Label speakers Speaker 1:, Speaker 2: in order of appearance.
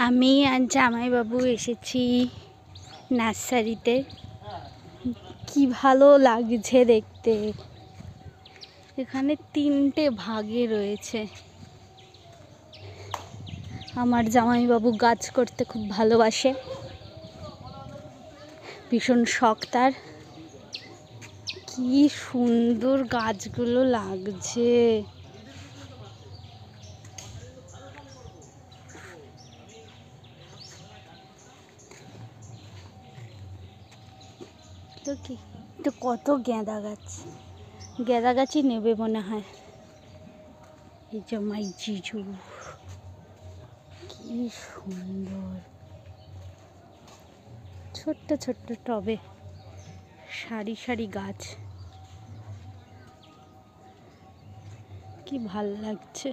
Speaker 1: আমি আর জামাইবাবু এসেছি নার্সারিতে। কি ভালো লাগছে দেখতে। এখানে 3টে ভাগে রয়েছে। আমার জামাইবাবু গাছ করতে খুব ভালোবাসে, ভীষণ শখ তার। কি সুন্দর গাছগুলো লাগছে। তো কি তো কত গাঁদা গাছ, গাঁদা গাছই নেবে মনে হয়। এই যে মাই জিজু, কি সুন্দর। ছোট্ট ছোট্ট টবে সারি সারি গাছ, কি ভাল লাগছে।